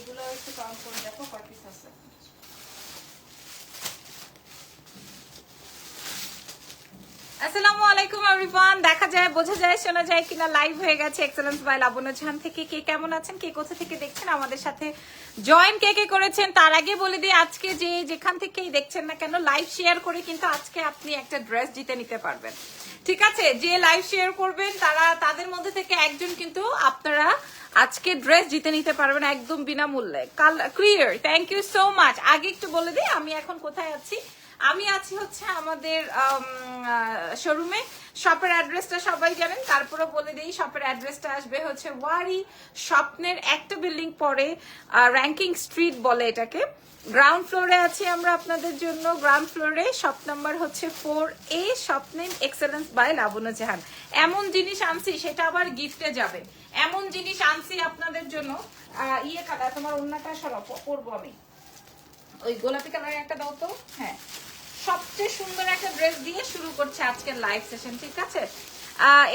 এগুলো একটু কাউন্ট করে দেখো কয় পিস আছে। আসসালামু আলাইকুম এভরিওয়ান। দেখা যায়, বোঝা যায়, শোনা যায় কিনা লাইভ হয়ে গেছে এক্সেলেন্স বাই লাবণ্য জাহান থেকে। কে কেমন আছেন, কে কোথা থেকে দেখছেন, আমাদের সাথে জয়েন কে কে করেছেন তার আগে বলে দিই, আজকে যেখান থেকেই দেখছেন না কেন লাইভ শেয়ার করে কিন্তু আজকে আপনি একটা ড্রেস জিতে নিতে পারবেন। ঠিক আছে, যে লাইভ শেয়ার করবেন তাদের মধ্যে থেকে একজন কিন্তু আপনারা আজকে ড্রেস জিতে নিতে পারবেন একদম বিনামূল্যে। Clear, thank you so much. আগে একটু বলে দিই আমি এখন কোথায় আছি। আমি আছি হচ্ছে আমাদের শোরুমে। শপের অ্যাড্রেসটা সবাই জানেন, তারপরে বলে দিই শপের অ্যাড্রেসটা আসবে হচ্ছে ওয়ারি স্বপ্নের একটা বিল্ডিং পরে, র্যাঙ্কিং স্ট্রিট বলে এটাকে। গ্রাউন্ড ফ্লোরে আছি আমরা আপনাদের জন্য। গ্রাউন্ড ফ্লোরে শপ নাম্বার হচ্ছে 4A, স্বপ্নের এক্সেলেন্স বাই লাবণ্য জাহান। এমন জিনিস আনছি সেটা আবার গিফটে যাবে, এমন জিনিস আনছি আপনাদের জন্য। ইয়ে কালার, তোমার অন্যটা সরব করবো আমি, ওই গোলাপি কালারের একটা দাও তো। হ্যাঁ, সবচেয়ে সুন্দর একটা ড্রেস দিয়ে শুরু করছে আজকের লাইভ সেশন। ঠিক আছে,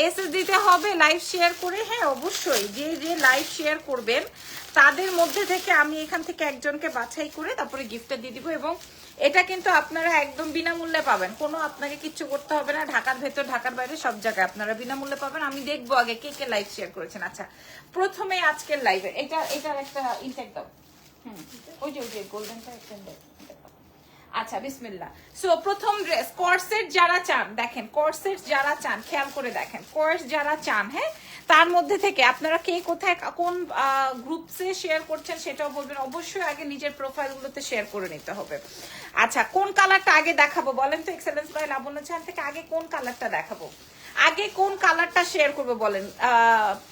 এসএস দিতে হবে লাইভ শেয়ার করে। হ্যাঁ অবশ্যই, যে লাইভ শেয়ার করবেন তাদের মধ্যে থেকে আমি এখান থেকে একজনকে বাছাই করে তারপরে গিফটটা দিয়ে দিব। এবং এটা কিন্তু আপনারা একদম বিনামূল্যে পাবেন, কোনো আপনাকে কিচ্ছু করতে হবে না। ঢাকার ভেতর ঢাকার বাইরে সব জায়গায় আপনারা বিনামূল্যে পাবেন। আমি দেখবো আগে কে কে লাইভ শেয়ার করেছেন। আচ্ছা, প্রথমে আজকের লাইভে এটার একটা ইনটেক দাও। ওই যে গোল্ডেনটা একটা দেখ। আচ্ছা, বিসমিল্লাহ। সো প্রথম ড্রেস কর্সেট যারা চান, দেখেন কর্সেট যারা চান খেয়াল করে দেখেন, কোর্স যারা চান, হ্যাঁ তার মধ্যে থেকে আপনারা কে কোথায় কোন গ্রুপসে শেয়ার করছেন সেটাও বলবেন। অবশ্যই আগে নিজের প্রোফাইলগুলোতে শেয়ার করে নিতে হবে। আচ্ছা, কোন কালারটা আগে দেখাবো বলেন তো? এক্সেলেন্স বাই লাবণ্য জাহান থেকে আগে কোন কালারটা দেখাবো, আগে কোন কালারটা শেয়ার করবো বলেন?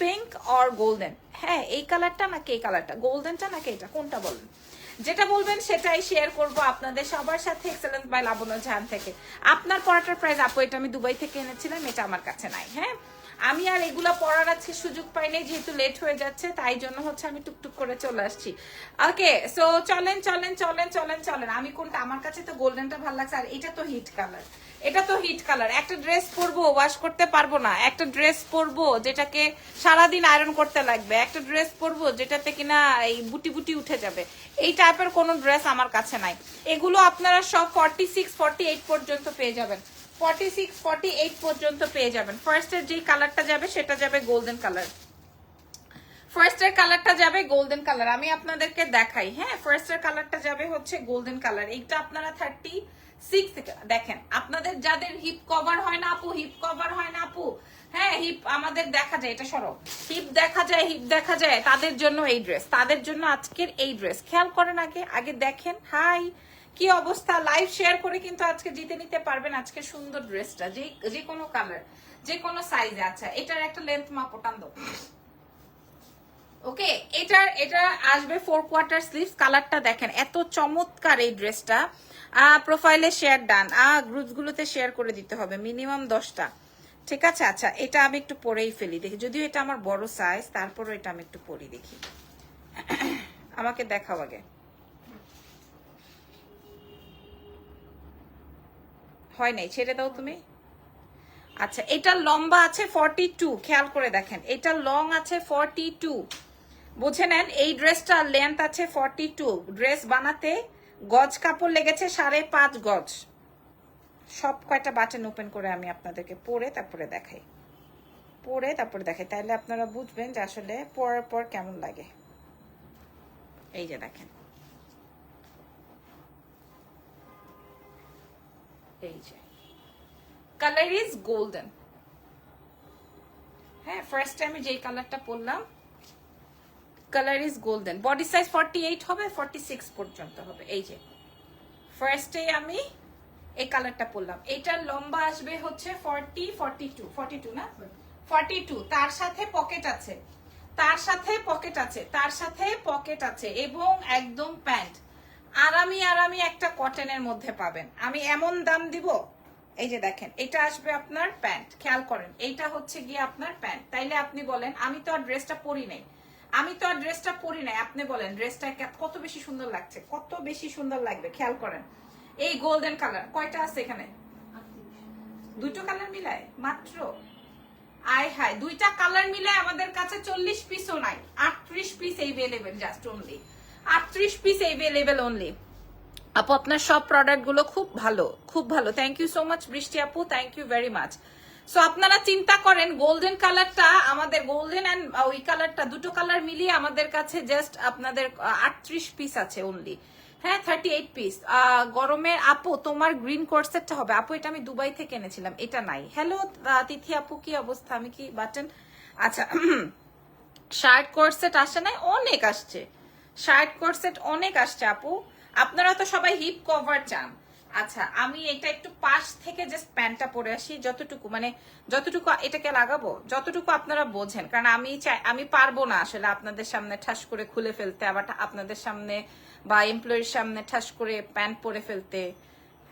Pink or golden? হ্যাঁ, এই কালারটা নাকি এই কালারটা, গোল্ডেনটা নাকি এটা, কোনটা বলেন? যেটা বলবেন সেটাই শেয়ার করব আপনাদের সবার সাথে এক্সেলেন্স বাই লাবণ্য জাহান থেকে। আপনার পড়াটার প্রাইস আপু, এটা আমি দুবাই থেকে এনেছিলাম, এটা আমার কাছে নাই। হ্যাঁ, আমি আর এগুলা পড়ার আজকে সুযোগ পাইনি, যেহেতু লেট হয়ে যাচ্ছে তাই জন্য হচ্ছে আমি টুকটুক করে চলে আসছি। ওকে, সো চলেন চলেন চলেন চলেন চলেন। আমি কোনটা, আমার কাছে তো গোল্ডেনটা ভালো লাগছে, আর এটা তো হিট কালার, এটা তো হিট কালার। একটা ড্রেস পরবো ওয়াশ করতে পারবো না, একটা ড্রেস পরবো যেটাকে সারাদিন আয়রন করতে লাগবে, একটা ড্রেস পরবো যেটাতে কিনা এই বুটি বুটি উঠে যাবে, এই টাইপের কোনো ড্রেস আমার কাছে নাই। এগুলো আপনারা সব 46, 48 পর্যন্ত পেয়ে যাবেন, 46, 48 পর্যন্ত পেয়ে যাবেন। ফার্স্টের যেই কালারটা যাবে সেটা যাবে গোল্ডেন কালার। ফার্স্টের কালারটা যাবে গোল্ডেন কালার, আমি আপনাদেরকে দেখাই। হ্যাঁ, ফার্স্টের কালারটা যাবে হচ্ছে গোল্ডেন কালার। এইটা আপনারা 36 থেকে দেখেন। আপনাদের যাদের হিপ কভার হয় না আপু, হিপ কভার হয় না আপু, হ্যাঁ হিপ আমাদের দেখা যায়, এটা সরব হিপ দেখা যায়, হিপ দেখা যায়, তাদের জন্য এই ড্রেস, তাদের জন্য আজকের এই ড্রেস। খেয়াল করেন, আগে দেখেন। হাই, কি অবস্থা? লাইভ শেয়ার করে কিন্তু আজকে জিতে নিতে পারবেন আজকে সুন্দর ড্রেসটা, যে কোনো কালার, যে কোনো সাইজে। আচ্ছা, এটার একটা লেন্থ মাপ টান দাও। ওকে, এটা আসবে 4 কোয়ার্টার স্লিভস। কালারটা দেখেন, এত চমৎকার এই ড্রেসটা। প্রোফাইলে শেয়ার ডান, গ্রুপস গুলোতে শেয়ার করে দিতে হবে মিনিমাম 10টা। ঠিক আছে, আচ্ছা এটা আমি একটু পরেই ফেলি দেখি, যদিও এটা আমার বড় সাইজ, তারপরও এটা আমি একটু পরি দেখি। আমাকে দেখাও আগে। হয় নাই, ছেড়ে দাও তুমি। আচ্ছা, এটা লম্বা আছে 42, খেয়াল করে দেখেন, এটা লং আছে 42। বুঝে নেন, এই ড্রেসটা লেন্থ আছে 42। ড্রেস বানাতে গজ কাপড় লেগেছে 5.5 গজ। সব কয়টা বাটন ওপেন করে আমি আপনাদেরকে পরে তারপরে দেখাই, তাইলে আপনারা বুঝবেন যে আসলে পরার পর কেমন লাগে। এই যে দেখেন, এই যে কালার ইজ গোল্ডেন। হ্যাঁ, ফার্স্ট টাইমে যেই কালারটা পরলাম, colour is golden. Body size 48 হবে, 46 পর্যন্ত হবে। এই যে ফার্স্টে আমি এই কালারটা পরলাম, এটার লম্বা আসবে হচ্ছে 42 না 42। তার সাথে পকেট আছে, তার সাথে পকেট আছে এবং একদম প্যান্ট। আরামি একটা কটনের মধ্যে পাবেন। আমি এমন দাম দিব, এই যে দেখেন, এটা আসবে আপনার প্যান্ট। খেয়াল করেন, এইটা হচ্ছে গিয়ে আপনার প্যান্ট। তাইলে আপনি বলেন, আমি তো আর ড্রেসটা পরি নাই, আপনি বলেন ড্রেসটা কত বেশি সুন্দর লাগছে, কত বেশি সুন্দর লাগবে। খেয়াল করেন, এই গোল্ডেন কালার কয়টা আছে এখানে? দুটো কালার মিলায় মাত্র, আয় হায়, দুইটা কালার মিলায় আমাদের কাছে 40 পিসও নাই, 38 piece available just only. 38 piece available only. আপু আপনার সব প্রোডাক্টগুলো খুব ভালো, খুব ভালো। Thank you so much Brishti আপু, thank you very much. So আপনারা চিন্তা করেন গোল্ডেন কালারটা আমাদের, গোল্ডেন অ্যান্ড ওই কালারটা, দুটো কালার মিলিয়ে আমাদের কাছে জাস্ট আপনাদের 38 পিস আছে অনলি। হ্যাঁ 38 পিস। গরমের আপু তোমার গ্রিন কোর্সেটটা হবে আপু, এটা আমি দুবাই থেকে এনেছিলাম, এটা নাই। হ্যালো তিথি আপু, কি অবস্থা? আমি কি বাটন, আচ্ছা শার্ট কোর্সেট আসে নাই, অনেক আসছে শার্ট কোর্সেট, অনেক আসছে আপু। আপনারা তো সবাই হিপ কভার চান। আচ্ছা আমি এটা একটু পাশ থেকে জাস্ট প্যান্টটা পরে আসি, যতটুকু মানে যতটুকু এটাকে লাগাবো, যতটুকু আপনারা বোঝেন, কারণ আমি পারবো না আসলে আপনাদের সামনে ঠাস করে খুলে ফেলতে, আবার আপনাদের সামনে বা এমপ্লয়ির সামনে ঠাস করে প্যান্ট পরে ফেলতে।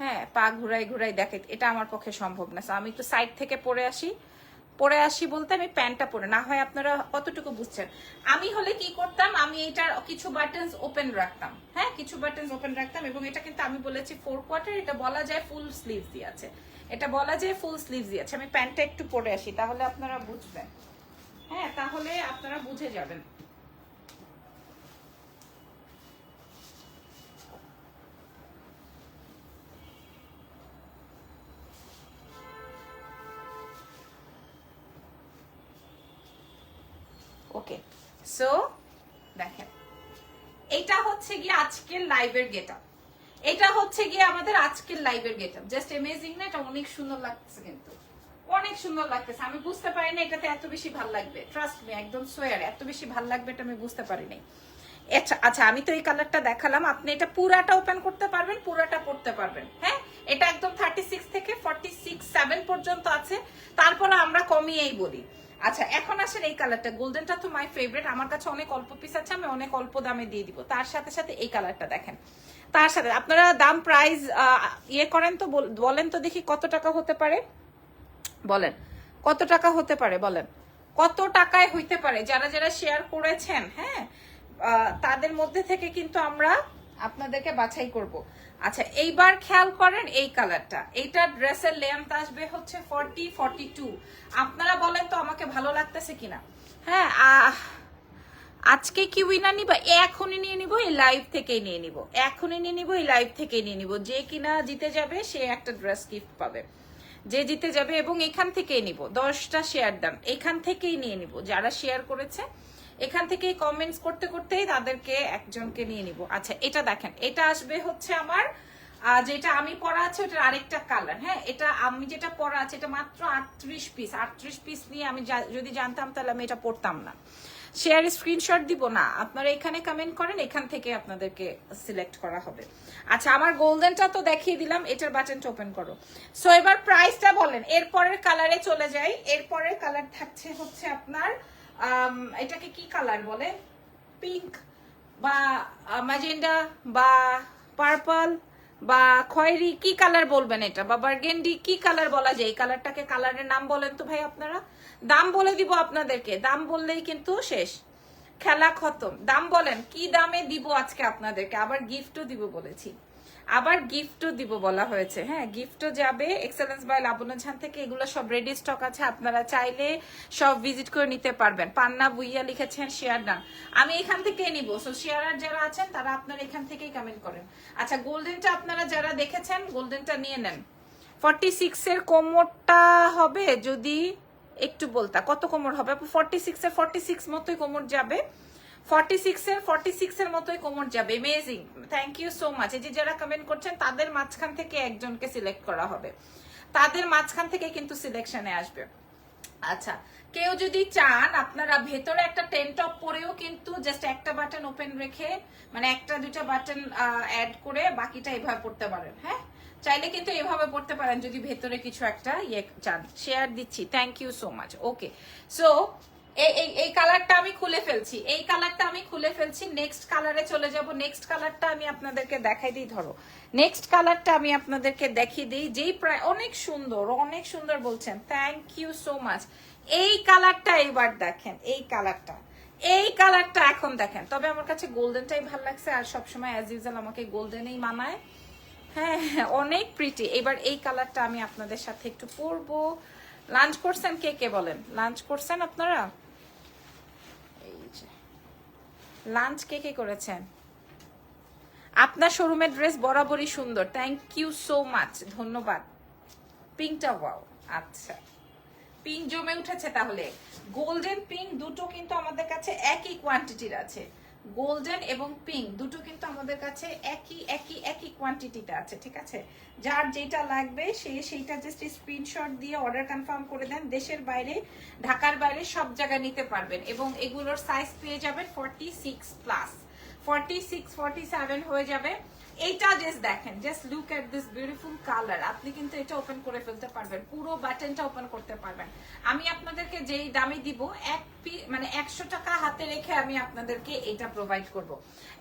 হ্যাঁ পা ঘুরাই ঘুরাই দেখে, এটা আমার পক্ষে সম্ভব না। আমি একটু সাইড থেকে পরে আসি বলতে আমি প্যান্টটা পরে, না হয় আপনারা কতটুকু বুঝছেন। আমি হলে কি করতাম, আমি এটার কিছু বাটনস ওপেন রাখতাম, হ্যাঁ কিছু বাটনস ওপেন রাখতাম, এবং এটা কিন্তু আমি বলেছি 4 কোয়ার্টার, এটা বলা যায় ফুল স্লিভস দিয়ে আছে, এটা বলা যায় ফুল স্লিভস দিয়ে আছে। আমি প্যান্টটা একটু পরে আসি, তাহলে আপনারা বুঝবেন। হ্যাঁ তাহলে আপনারা বুঝে যাবেন। ওকে সো দেখেন, এটা হচ্ছে গিয়ে আজকের লাইভের গেটআপ, এটা হচ্ছে গিয়ে আমাদের আজকের লাইভের গেটআপ। জাস্ট অ্যামেজিং না? এটা অনেক সুন্দর লাগতেছে, কিন্তু অনেক সুন্দর লাগতেছে। আমি বুঝতে পারি না এটাতে এত বেশি ভালো লাগবে, ট্রাস্ট মি, একদম সোয়ার এত বেশি ভালো লাগবে এটা আমি বুঝতে পারি নাই। আচ্ছা আচ্ছা আমি তো এই কালারটা দেখালাম, আপনি এটা পুরাটা ওপেন করতে পারবেন, পুরাটা পড়তে পারবেন। হ্যাঁ এটা একদম 36 থেকে 46-7 পর্যন্ত আছে, তারপরে আমরা কমিয়েই বলি। আচ্ছা এখন আসেন এই কালারটা, গোল্ডেনটা তো মাই ফেভারিট, আমার কাছে অনেক অল্প পিস আছে, আমি অনেক অল্প দামে দিয়ে দিব। তার সাথে সাথে এই কালারটা দেখেন, তার সাথে আপনারা দাম প্রাইস ইয়ে করেন তো, বলেন তো দেখি কত টাকা হতে পারে, বলেন কত টাকা হতে পারে, বলেন কত টাকায় হইতে পারে। যারা যারা শেয়ার করেছেন হ্যাঁ তাদের মধ্যে থেকে কিন্তু আমরা আপনাদেরকে বাছাই করব। আচ্ছা এইবার খেয়াল করেন এই কালারটা, এইটা ড্রেসের লেন্থ আসবে হচ্ছে 40-42। আপনারা বলেন তো আমাকে ভালো লাগতেছে কিনা। হ্যাঁ আজকে কি উইনার নিব, এখনই নিয়ে নিব, এই লাইভ থেকেই নিয়ে নিব, এখনই নিয়ে নিব, এই লাইভ থেকেই নিয়ে নিব। যে কিনা জিতে যাবে সে একটা ড্রেস গিফট পাবে, যে জিতে যাবে, এবং এখান থেকেই নিব। 10টা শেয়ার দাম, এখান থেকেই নিয়ে নিব, যারা শেয়ার করেছে এখান থেকেই কমেন্টস করতে করতেই তাদেরকে একজনকে নিয়ে নিব। আচ্ছা এটা দেখেন, এটা আসবে হচ্ছে আমার যেটা আমি পরা আছে ওটার আরেকটা কালার। হ্যাঁ এটা আমি যেটা পরা আছে এটা মাত্র 38 পিস, 38 পিস নিয়ে আমি যদি জানতাম তাহলে আমি এটা পরতাম না। শেয়ার স্ক্রিনশট দিব না, আপনারা এখানে কমেন্ট করেন, এখান থেকে আপনাদেরকে সিলেক্ট করা হবে। আচ্ছা আমার গোল্ডেনটা তো দেখিয়ে দিলাম, এটার বাটনটা ওপেন করো। সো এবার প্রাইসটা বলেন, এরপরের কালারে চলে যাই। এরপরের কালার থাকছে হচ্ছে আপনার এটাকে কি কালার বলে, পিঙ্ক বা ম্যাজেন্ডা বা পার্পল বা খয়েরি, কি কালার বলবেন এটা, বা বার্গেন্ডি, কি কালার বলা যায় এই কালারটাকে? কালারের নাম বলেন তো ভাই আপনারা, দাম বলে দিব আপনাদেরকে, দাম বললেই কিন্তু শেষ, খেলা খতম। দাম বলেন কি দামে দিব আজকে আপনাদেরকে, আবার গিফটও দিব বলেছি, আবার গিফটও দিব বলা হয়েছে। হ্যাঁ গিফটও যাবে এক্সেলেন্স বাই লাবণ্য ঝান থেকে, এগুলো সব রেডি স্টক আছে, আপনারা চাইলে সব ভিজিট করে নিতে পারবেন। পান্না বুইয়া লিখেছেন শেয়ার ডান, আমি এখান থেকে নিব। সো শেয়ারার যারা আছেন তারা আপনারা এখান থেকেই কমেন্ট করেন। আচ্ছা গোল্ডেনটা আপনারা যারা দেখেছেন গোল্ডেনটা নিয়ে নেন। 46 এর কোমরটা হবে যদি একটু বলতা, কত কোমর হবে? 46 এর 46 মতোই কোমর যাবে, 46 এর মতোই কোমর যাবে। Amazing, thank you so much. এই যে যারা কমেন্ট করছেন তাদের মাঝখান থেকে একজনকে সিলেক্ট করা হবে, তাদের মাঝখান থেকে কিন্তু সিলেকশনে আসবে। আচ্ছা কেউ যদি চান আপনারা ভেতরে একটা টেন টপ পরেও কিন্তু জাস্ট একটা বাটন ওপেন রেখে, মানে একটা দুটা বাটন অ্যাড করে বাকিটা এভাবে পড়তে পারেন। হ্যাঁ চাইলে কিন্তু এভাবে পড়তে পারেন যদি ভেতরে কিছু একটা ইয়ে চান। শেয়ার দিচ্ছি, thank you so much. Okay so এই কালারটা আমি খুলে ফেলছি, এই কালারটা আমি খুলে ফেলছি। নেক্সট কালারে চলে যাব। নেক্সট কালারটা আমি আপনাদেরকে দেখাই দিই, ধরো নেক্সট কালারটা আমি আপনাদেরকে দেখিয়ে দিই, যেই প্রায় অনেক সুন্দর, অনেক সুন্দর বলছেন, থ্যাংক ইউ সো মাচ। এই কালারটা এবার দেখেন, এই কালারটা, এই কালারটা এখন দেখেন। তবে আমার কাছে গোল্ডেনটাই ভালো লাগছে, আর সবসময় অ্যাজ ইউজুয়াল আমাকে গোল্ডেনই মানায়। হ্যাঁ অনেক প্রিটি। এবার এই কালারটা আমি আপনাদের সাথে একটু পরবো। লাঞ্চ করছেন কে কে বলেন, লাঞ্চ করছেন আপনারা? এই যে লাঞ্চ কে কে করেছেন? আপনার শোরুমের ড্রেস বরাবরই সুন্দর, থ্যাংক ইউ সো মাচ, ধন্যবাদ। পিঙ্কটা ওয়াও, আচ্ছা পিঙ্ক জমে উঠেছে। তাহলে গোল্ডেন পিঙ্ক দুটো কিন্তু আমাদের কাছে একই কোয়ান্টিটির আছে, গোল্ডেন এবং পিঙ্ক দুটো কিন্তু আমাদের কাছে একই কোয়ান্টিটিতে আছে, ঠিক আছে? যার যেটা লাগবে সেইটা জাস্ট স্ক্রিনশট দিয়ে অর্ডার কনফার্ম করে দেন। দেশের বাইরে, ঢাকার বাইরে সব জায়গায় নিতে পারবেন এবং এগুলোর সাইজ পেয়ে যাবেন 46+, 46, 47 হয়ে যাবে। এইটা জাস্ট দেখেন, just look at this beautiful colour. আপনি কিন্তু এটা ওপেন করে ফেলতে পারবেন, পুরো বাটনটা ওপেন করতে পারবেন। আমি আপনাদেরকে যেই দামে দিব, মানে 100 টাকা হাতে রেখে আমি আপনাদেরকে এটা প্রোভাইড করব।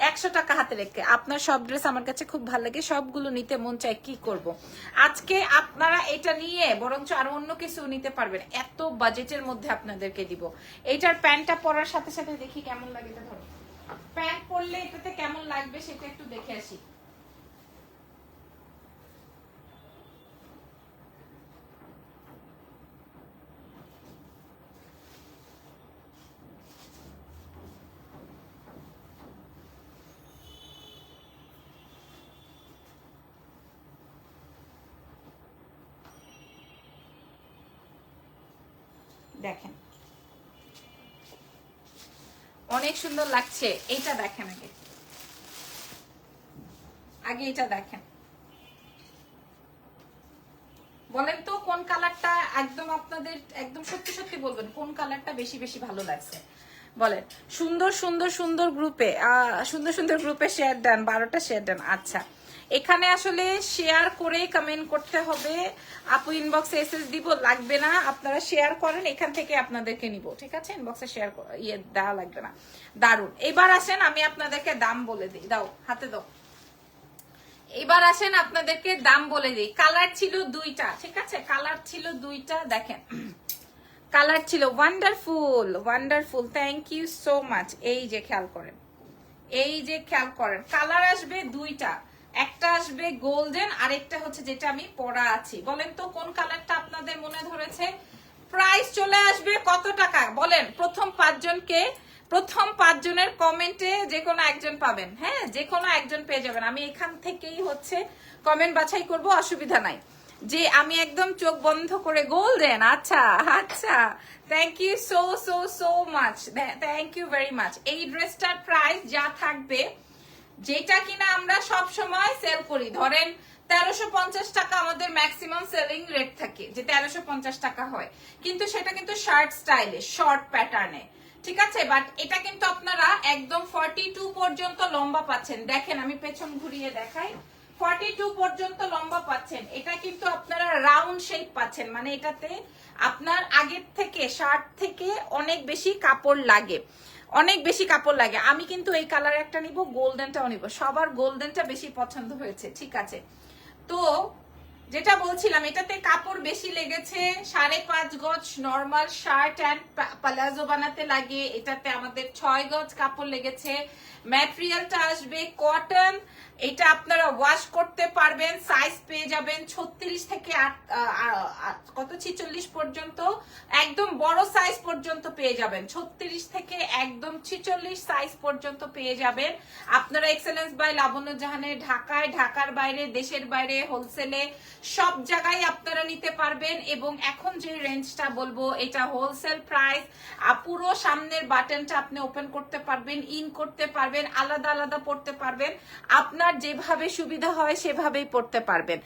100 টাকা হাতে রেখে। আপনার সব ড্রেস আমার কাছে খুব ভালো লাগে, সবগুলো নিতে মন চায়, কি করব? আজকে আপনারা এটা নিয়ে বরঞ্চ আরো অন্য কিছু নিতে পারবেন, এত বাজেটের মধ্যে আপনাদেরকে দিব। এইটার প্যান্টটা পরার সাথে সাথে দেখি কেমন লাগে। এটা ধরো, প্যান্ট পরলে এটাতে কেমন লাগবে সেটা একটু দেখে আসি। দেখেন অনেক সুন্দর লাগছে। এইটা দেখেন, আগে এটা দেখেন, বলেন তো কোন কালারটা একদম আপনাদের একদম সত্যি সত্যি বলবেন কোন কালারটা বেশি বেশি ভালো লাগছে বলেন। সুন্দর সুন্দর সুন্দর গ্রুপে সুন্দর সুন্দর গ্রুপে শেয়ার দেন, 12টা শেয়ার দেন। আচ্ছা, এখানে আসলে শেয়ার করে কমেন্ট করতে হবে। আপু ইনবক্সে এসএস দিব, লাগবে না, আপনারা শেয়ার করেন, এখান থেকে আপনাদেরকে নিব, ঠিক আছে? ইনবক্সে শেয়ার দেওয়া লাগবে না। দারুন। এবার আসেন আমি আপনাদেরকে দাম বলে দিই, দাও হাতে দাও। এবার আসেন আপনাদেরকে দাম বলে দিই। কালার ছিল 2টা, ঠিক আছে? কালার ছিল 2টা, দেখেন কালার ছিল wonderful wonderful, thank you so much. এই যে খেয়াল করেন, এই যে খেয়াল করেন, কালার আসবে 2টা, একটা আসবে গোল্ডেন, আরেকটা হচ্ছে যেটা আমি পরা আছি। বলেন তো কোন কালারটা আপনাদের মনে ধরেছে? প্রাইস চলে আসবে কত টাকা বলেন? প্রথম 5 জনের কমেন্টে যে কোনো একজন পাবেন, হ্যাঁ যে কোনো একজন পেয়ে যাবেন। আমি এখান থেকেই হচ্ছে কমেন্ট বাছাই করব, অসুবিধা নাই। যে আমি একদম চোখ বন্ধ করে গোল্ডেন, আচ্ছা আচ্ছা, thank you so so so much, thank you very much. এই ড্রেসটার প্রাইস যা থাকবে, যেটা কিনা আমরা সব সময় সেল করি, ধরেন 1350 টাকা আমাদের ম্যাক্সিমাম সেলিং রেট থাকে, যে 1350 টাকা হয়, কিন্তু সেটা কিন্তু শার্ট স্টাইলে, শর্ট প্যাটার্নে, ঠিক আছে? বাট এটা কিন্তু আপনারা একদম 42 পর্যন্ত লম্বা পাচ্ছেন। দেখেন আমি পেছন ঘুরিয়ে দেখাই, 42 পর্যন্ত লম্বা পাচ্ছেন। এটা কিন্তু আপনারা রাউন্ড শেপ পাচ্ছেন, মানে এটাতে আপনার আগের থেকে শার্ট থেকে অনেক বেশি কাপড় লাগে, অনেক বেশি কাপড় লাগে। আমি কিন্তু এই কালার একটা নিব, গোল্ডেনটাও নিব, সবার গোল্ডেনটা বেশি পছন্দ হয়েছে, ঠিক আছে? তো যেটা বলছিলাম, এটাতে কাপড় বেশি লেগেছে, 5.5 গজ নর্মাল শার্ট অ্যান্ড প্লাজো বানাতে লাগে, এটাতে আমাদের 6 গজ কাপড় লেগেছে। ম্যাটেরিয়ালটা আসবে কটন, এটা আপনারা ওয়াশ করতে পারবেন। সাইজ পেয়ে যাবেন 36 থেকে 46 পর্যন্ত, একদম বড় সাইজ পর্যন্ত পেয়ে যাবেন। 36 থেকে একদম 46 সাইজ পর্যন্ত পেয়ে যাবেন। আপনারা এক্সেলেন্স বাই লাবণ্য জাহানের ঢাকায়, ঢাকার বাইরে, দেশের বাইরে হোলসেলে সব জায়গায় আপনারা নিতে পারবেন। এবং এখন যে রেঞ্জটা বলবো, এটা হোলসেল প্রাইস। পুরো সামনের বাটনটা আপনি ওপেন করতে পারবেন, ইন করতে পারবেন, আলাদা আলাদা পড়তে পারবেন, আপনার যেভাবে সুবিধা হয় সেভাবেই পড়তে পারবেন।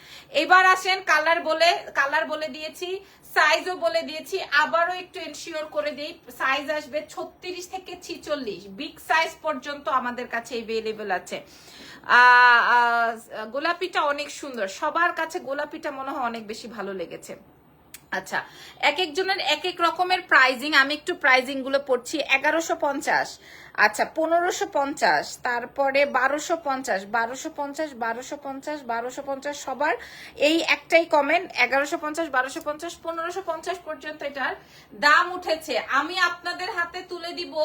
এবার আসেন কালার বলে দিয়েছি, সাইজও বলে দিয়েছি, আবারও একটু এনশিওর করে দিই। সাইজ আসবে 36 থেকে 46, বিগ সাইজ পর্যন্ত আমাদের কাছে अवेलेबल আছে। গোলাপিটা অনেক সুন্দর, সবার কাছে গোলাপিটা মনে হয় অনেক বেশি ভালো লেগেছে। আচ্ছা, এক একজনের এক এক রকমের প্রাইজিং, আমি একটু প্রাইজিং গুলো পড়ছি। 1150, আচ্ছা 1550, তারপরে 1250, 1250, 1250, 1250, সবার এই একটাই কমেন্ট, 1150, 1250, 1550 পর্যন্ত এটার দাম উঠেছে। আমি আপনাদের হাতে তুলে দিব,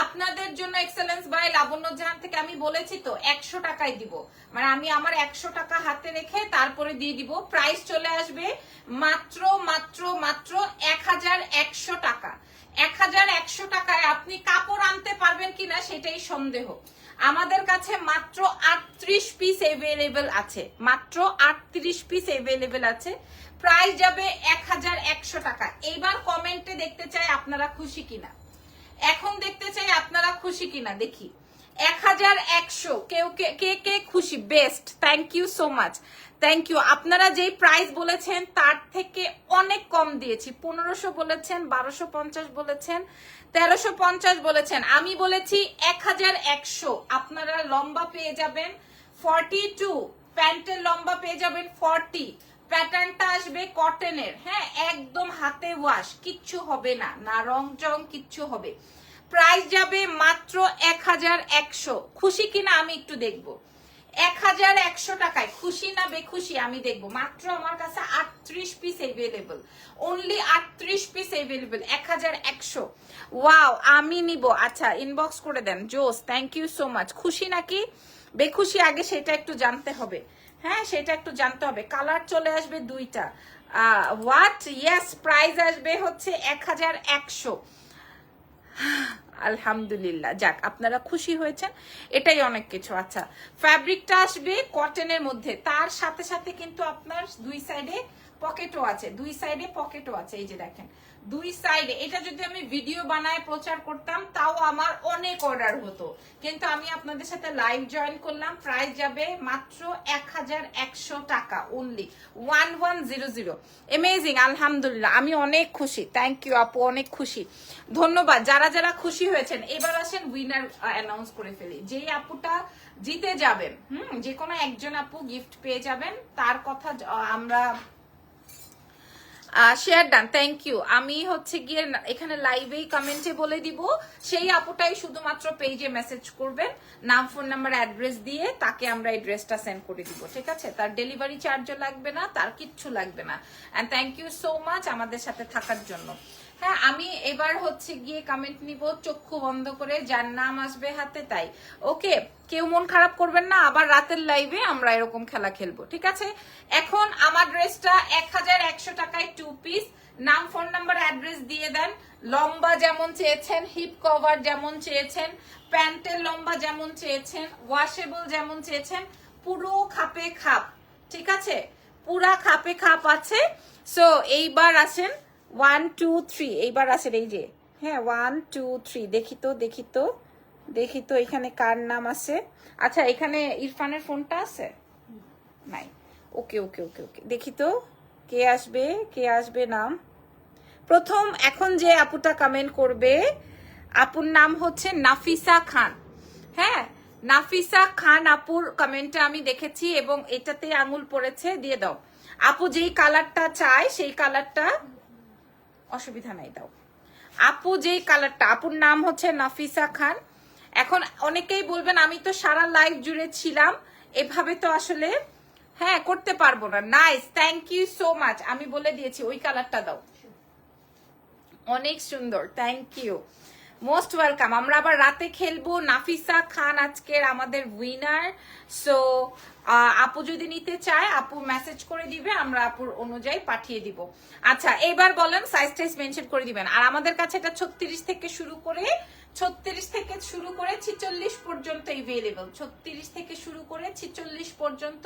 আপনাদের জন্য এক্সেলেন্স বাই লাবণ্য জাহান থেকে আমি বলেছি তো 100 টাকায় দিব, মানে আমি আমার 100 টাকা হাতে রেখে তারপরে দিয়ে দিব। প্রাইস চলে আসবে মাত্র মাত্র মাত্র 1100 টাকা, 1100 টাকায় আপনি কাপড় আনতে পারবেন কিনা সেটাই সন্দেহ। আমাদের কাছে মাত্র 38 পিস अवेलेबल আছে, মাত্র 38 পিস अवेलेबल আছে। প্রাইস যাবে 1100 টাকা। এইবার কমেন্টে দেখতে চাই আপনারা খুশি কিনা, এখন দেখতে চাই আপনারা খুশি কিনা, দেখি 1100 কে কে খুশি। Best, thank you so much, thank you. আপনারা যেই প্রাইস বলেছেন তার থেকে অনেক কম দিয়েছি। 1500 বলেছেন, 1250 বলেছেন, 1350 বলেছেন, আমি বলেছি 1100। আপনারা লম্বা পেয়ে যাবেন 42, প্যান্টের লম্বা পেয়ে যাবেন 40, প্যাটার্নটা আসবে কটনের, হ্যাঁ একদম হাতে ওয়াশ, কিচ্ছু হবে না, না রং চং কিচ্ছু হবে। প্রাইস যাবে মাত্র 1100। খুশি কিনা আমি একটু দেখবো। 1100 টাকায় খুশি না বেখুশি আমি দেখবো। মাত্র আমার কাছে 38 piece available, only 38 piece available, 1100। Wow, আমি নিব। আচ্ছা ইনবক্স করে দেন, জোস, থ্যাংক ইউ সো মাচ। খুশি নাকি বেখুশি আগে সেটা একটু জানতে হবে, হ্যাঁ সেটা একটু জানতে হবে। কালার চলে আসবে দুইটা। হোয়াট, ইয়েস, প্রাইস আসবে হচ্ছে 1100। আলহামদুলিল্লাহ, যাক আপনারা খুশি হয়েছেন, এটাই অনেক কিছু। আচ্ছা, ফ্যাব্রিকটা আসবে কটনের মধ্যে, তার সাথে সাথে কিন্তু আপনার দুই সাইডে পকেটও আছে, দুই সাইডে পকেটও আছে। এই যে দেখেন দুই সাইডে। এটা যদি আমি ভিডিও বানায় প্রচার করতাম তাও আমার অনেক অর্ডার হতো, কিন্তু আমি আপনাদের সাথে লাইভ জয়েন করলাম। প্রাইস যাবে মাত্র 1100 টাকা অনলি, 1100। অ্যামেজিং, আলহামদুলিল্লাহ, আমি অনেক খুশি, থ্যাংক ইউ আপু, অনেক খুশি, ধন্যবাদ। যারা যারা খুশি হয়েছেন এবার আসেন উইনার অ্যানাউন্স করে ফেলি। যেই আপুটা জিতে যাবেন, যে কোনো একজন আপু গিফট পেয়ে যাবেন, তার কথা আমরা শেয়ার ডান, থ্যাংক ইউ। আমি হচ্ছে গিয়ে এখানে লাইভেই কমেন্টে বলে দিব, সেই আপুটাই শুধুমাত্র পেজে মেসেজ করবেন, নাম ফোন নাম্বার অ্যাড্রেস দিয়ে তাকে আমরা এই ড্রেসটা সেন্ড করে দিব, ঠিক আছে? তার ডেলিভারি চার্জও লাগবে না, তার কিচ্ছু লাগবে না। And thank you so much আমাদের সাথে থাকার জন্য। হ্যাঁ, আমি এবার হচ্ছে গিয়ে কমেন্ট নিব চক্ষু বন্ধ করে, যার নাম আসবে হাতে তাই। ওকে, কেউ মন খারাপ করবেন না, আবার রাতের লাইভে আমরা এরকম খেলা খেলবো, ঠিক আছে? এখন আমার ড্রেসটা 1100 টাকায় 2 পিস। নাম ফোন নাম্বার অ্যাড্রেস দিয়ে দেন। লম্বা যেমন চেয়েছেন, হিপ কভার যেমন চেয়েছেন, প্যান্টের লম্বা যেমন চেয়েছেন, ওয়াশেবল যেমন চেয়েছেন, পুরো খাপে খাপ, ঠিক আছে? পুরা খাপে খাপ আছে। সো এইবার আসেন 1 2 3, এইবার আসেন এই যে, হ্যাঁ 1 2 3, দেখি তো দেখি তো দেখি তো এখানে কার নাম আছে। আচ্ছা, এখানে ইরফানের ফোনটা আছে নাই? ওকে ওকে ওকে ওকে, দেখি তো কে আসবে, কে আসবে নাম প্রথম। এখন যে আপুটা কমেন্ট করবে, আপুর নাম হচ্ছে নাফিসা খান। হ্যাঁ, নাফিসা খান আপুর কমেন্টটা আমি দেখেছি এবং এটাতে আঙুল পড়েছে, দিয়ে দাও। আপু যেই কালারটা চায় সেই কালারটা, অসুবিধা নাই, দাও। আপু যেই কালারটা, আপুর নাম হচ্ছে নাফিসা খান। এখন অনেকেই বলবেন আমি তো সারা লাইভ জুড়ে ছিলাম, এভাবে তো আসলে হ্যাঁ করতে পারবো না। Nice, thank you so much. আমি বলে দিয়েছি ওই কালারটা দাও, অনেক সুন্দর, থ্যাংক ইউ, মোস্ট ওয়েলকাম। আমরা আবার রাতে খেলবো। নাফিসা খান আজকের আমাদের উইনার। সো আপু যদি নিতে চায় আপু মেসেজ করে দিবে, আমরা আপুর অনুযায়ী পাঠিয়ে দিব। আচ্ছা, এবার বলেন সাইজ টাইজ মেনশন করে দিবেন। আর আমাদের কাছে এটা 36 থেকে শুরু করে 46 পর্যন্ত এভেলেবল, 36 থেকে শুরু করে 46 পর্যন্ত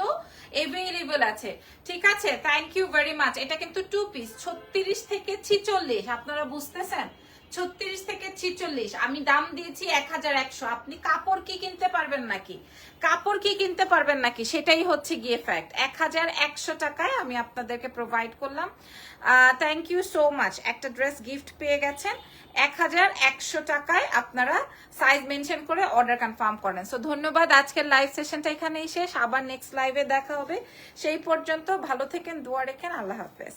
এভেলেবল আছে, ঠিক আছে? Thank you very much. এটা কিন্তু 2 পিস, 36 থেকে 46, আপনারা বুঝতেছেন? 36 থেকে 46 আমি দাম দিয়েছি 1100। আপনি কাপড় কি কিনতে পারবেন নাকি? কাপড় কি কিনতে পারবেন নাকি? সেটাই হচ্ছে গিয়ে ফ্যাক্ট। 1100 টাকায় আমি আপনাদেরকে প্রোভাইড করলাম। Thank you so much. একটা ড্রেস গিফট পেয়ে গেছেন 1100 টাকায়। আপনারা সাইজ মেনশন করে অর্ডার কনফার্ম করেন। সো ধন্যবাদ। আজকের লাইভ সেশনটা এখানেই শেষ, আবার নেক্সট লাইভে দেখা হবে। সেই পর্যন্ত ভালো থেকেন, দোয়া রেখেন, আল্লাহ হাফেজ।